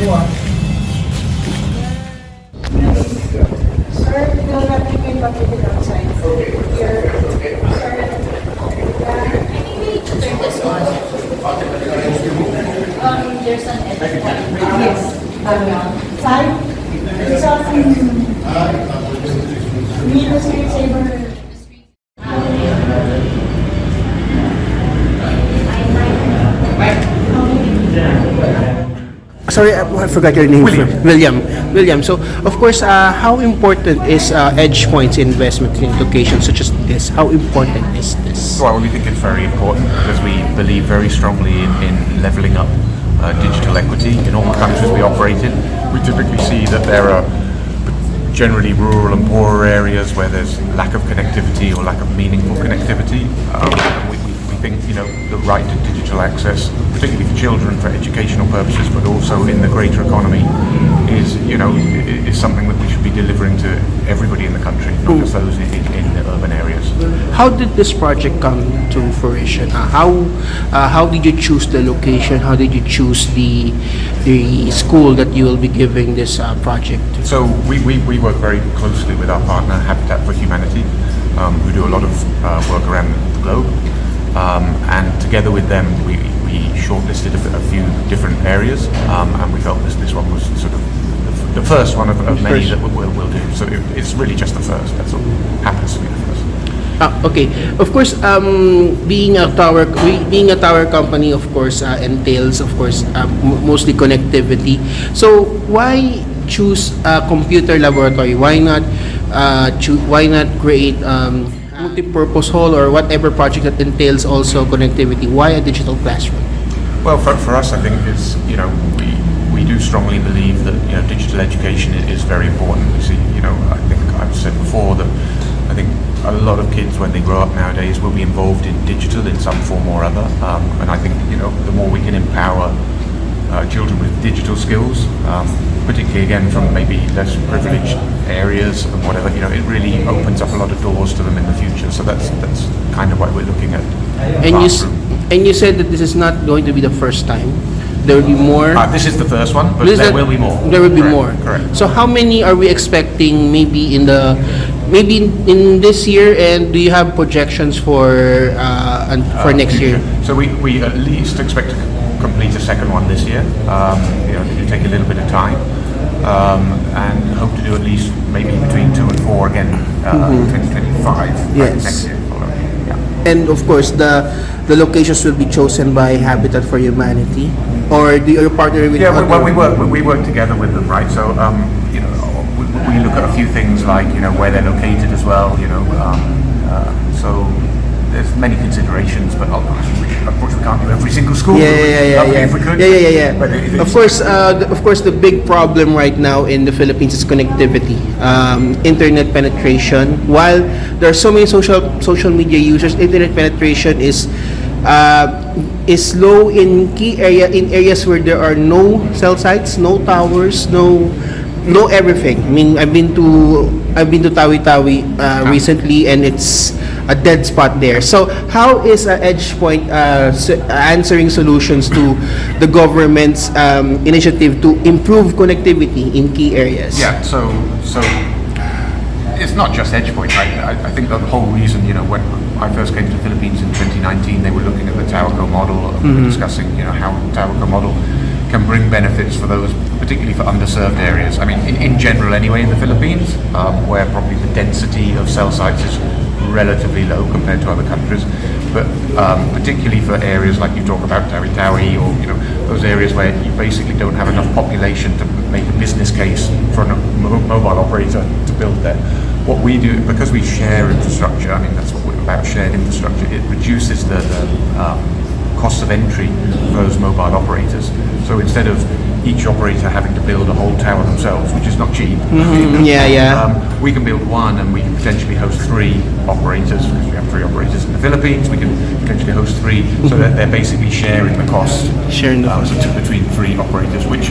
Sir, we will not be completed outside. Here, sir. Turn this on. There's an edgepoint. Yes. Side. It's on. Need the screensaver. Sorry, I forgot your name. William. So, of course, how important is Edgepoint's investment in locations such as this? How important is this? Well, we think it's very important because we believe very strongly in levelling up digital equity in all the countries we operate in. We typically see that there are generally rural and poorer areas where there's lack of connectivity or lack of meaningful connectivity. We think, the right to digital access, particularly for children, for educational purposes, but also in the greater economy, is something that we should be delivering to everybody in the country, not just those in the urban areas. How did this project come to fruition? How did you choose the location? How did you choose the school that you will be giving this project to? So we work very closely with our partner Habitat for Humanity, who do a lot of work around the globe. And together with them, we shortlisted a few different areas, and we felt this one was sort of the first one of many that we'll do. So it's really just the first. That's all. Happens to be the first. Okay. Of course, being a tower company, of course, entails, of course, mostly connectivity. So why choose a computer laboratory? Why not create multi-purpose hall or whatever project that entails also connectivity? Why a digital classroom? Well, for us, I think it's we do strongly believe that digital education is very important. We see, I think I've said before that I think a lot of kids when they grow up nowadays will be involved in digital in some form or other, and I think the more we can empower children with digital skills, particularly again from maybe less privileged areas and whatever, it really opens up a lot of doors to them in the future. So that's kind of what we're looking at. And you said that this is not going to be the first time. There will be more. This is the first one, but there will be more. There will be more. Correct. So how many are we expecting? Maybe in this year, and do you have projections for next year? So we at least expect to complete a second one this year. It'll take a little bit of time, and hope to do at least maybe between 2 and 4 again, 2025. Yes. Next year. Yeah. And of course, the locations will be chosen by Habitat for Humanity, or do you partner with? Yeah, we work together with them, right? So we look at a few things like where they're located as well. So there's many considerations, but unfortunately we can't do every single school. Yeah. If we could. Yeah. But Of course, the big problem right now in the Philippines is connectivity, internet penetration. While there are so many social media users, internet penetration is low in areas where there are no cell sites, no towers, no everything. I mean, I've been to Tawi-Tawi recently, and it's a dead spot there. So how is Edgepoint answering solutions to the government's initiative to improve connectivity in key areas? Yeah, so it's not just Edgepoint. I think the whole reason, when I first came to the Philippines in 2019, they were looking at the TowerCo model and we were discussing, how the TowerCo model can bring benefits for those, particularly for underserved areas. I mean, in general anyway, in the Philippines, where probably the density of cell sites is relatively low compared to other countries, but particularly for areas like you talk about Tawi-Tawi, or those areas where you basically don't have enough population to make a business case for a mobile operator to build there. What we do, because we share infrastructure, I mean that's what we're about, shared infrastructure, it reduces the cost of entry for those mobile operators. So instead of each operator having to build a whole tower themselves, which is not cheap, we can build one, and we can potentially host 3 operators, because we have 3 operators in the Philippines. We can potentially host 3, so that they're basically sharing the cost between 3 operators, which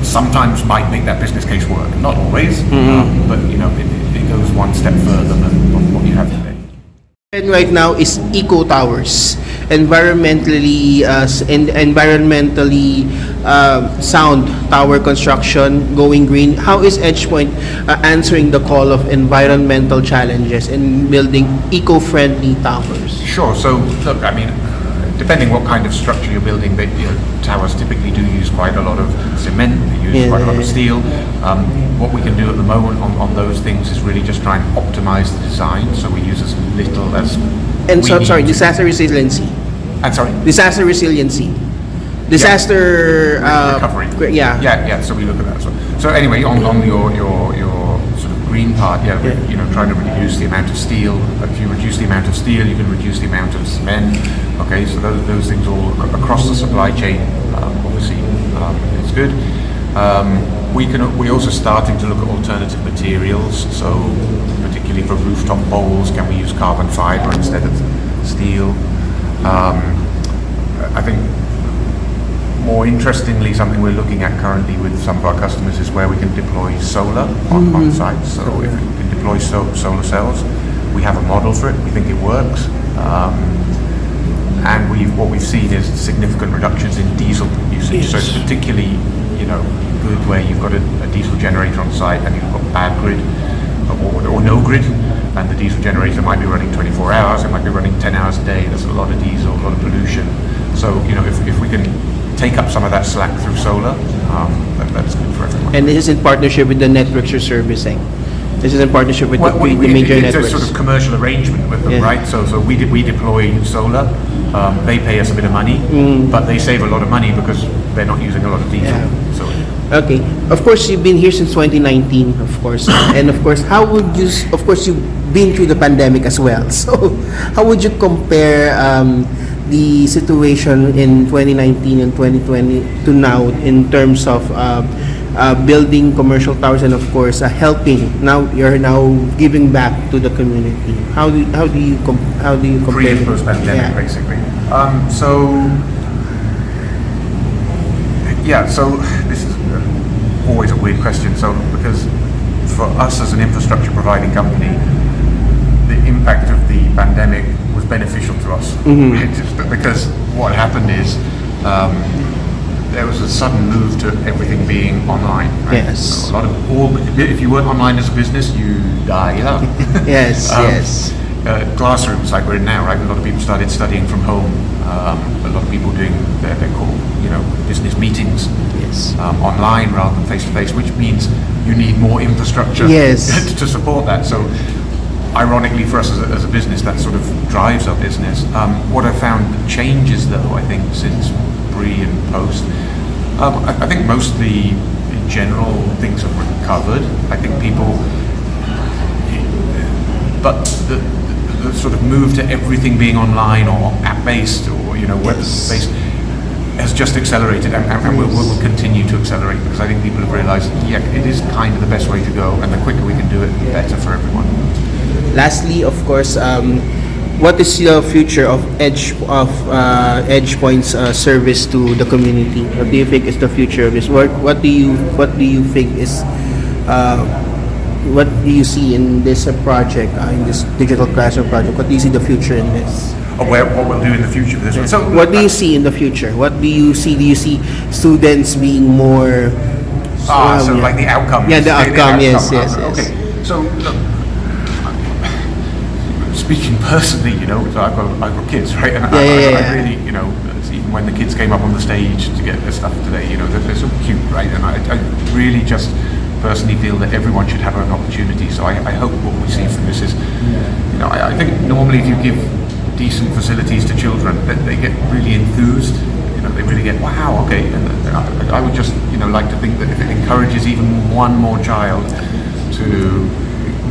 sometimes might make that business case work. Not always, but it goes one step further than what you have today. And right now is eco towers, environmentally sound tower construction, going green. How is Edgepoint answering the call of environmental challenges in building eco-friendly towers? Sure. So look, I mean, depending what kind of structure you're building, towers typically do use quite a lot of cement. They use quite a lot of steel. What we can do at the moment on those things is really just try and optimize the design. So we use as little as disaster resiliency. And sorry. Disaster resiliency. Disaster recovery. Yeah. Yeah. So we look at that. So anyway, on your sort of green part, trying to reduce the amount of steel. If you reduce the amount of steel, you can reduce the amount of cement. Okay, so those things all across the supply chain, obviously, it's good. We're also starting to look at alternative materials. So particularly for rooftop poles, can we use carbon fiber instead of steel? I think more interestingly, something we're looking at currently with some of our customers is where we can deploy solar on site. So if we can deploy solar cells, we have a model for it. We think it works. And what we've seen is significant reductions in diesel usage. Yes. So it's particularly, good where you've got a diesel generator on site and you've got bad grid or no grid, and the diesel generator might be running 24 hours, it might be running 10 hours a day. There's a lot of diesel, a lot of pollution. So if we can take up some of that slack through solar, that's good for everyone. And this is in partnership with the networks you're servicing. This is in partnership with the major it's networks. a sort of commercial arrangement with them, Yeah. right? So we deploy solar. They pay us a bit of money, but they save a lot of money because they're not using a lot of diesel. Yeah. So Okay. Of course, you've been here since 2019, of course. And of course, you've been through the pandemic as well. So how would you compare the situation in 2019 and 2020 to now in terms of building commercial towers and of course helping? Now you're giving back to the community. How do you compare? Pre and post pandemic, basically. So this is always a weird question. So because for us as an infrastructure providing company, the impact of the pandemic was beneficial to us. Because what happened is there was a sudden move to everything being online. Right? Yes. So if you weren't online as a business, you die. Yes. Classrooms like we're in now, right? A lot of people started studying from home. A lot of people doing their called, business meetings online rather than face to face, which means you need more infrastructure to support that. So, ironically, for us as a business, that sort of drives our business. What I found changes, though, I think since pre and post, I think mostly in general things have recovered. I think people, but the sort of move to everything being online or app-based or web-based has just accelerated and will continue to accelerate, because I think people have realised, it is kind of the best way to go, and the quicker we can do it, the better for everyone. Lastly, of course, what is the future of Edgepoint's service to the community? What do you think is the future of this? What do you think is what do you see in this project, in this digital classroom project? What do you see the future in this? What we'll do in the future with this one. So, what do you see in the future? What do you see? Do you see students being more? Like the outcome. Yeah, the outcome. Yes. Okay. So look, speaking personally, so I've got kids, right? And I really, even when the kids came up on the stage to get their stuff today, they're so cute, right? And I really just personally feel that everyone should have an opportunity. So I hope what we see from this is, I think normally if you give decent facilities to children, they get really enthused. They really get, wow, okay. And I would just, like to think that if it encourages even one more child to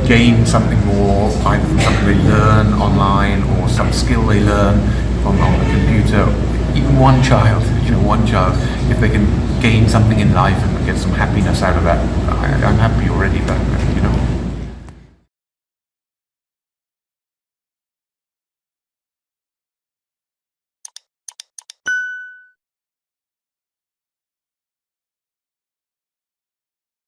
gain something more, either from something they learn online or some skill they learn on the computer, even one child, if they can gain something in life and get some happiness out of that, I'm happy already, but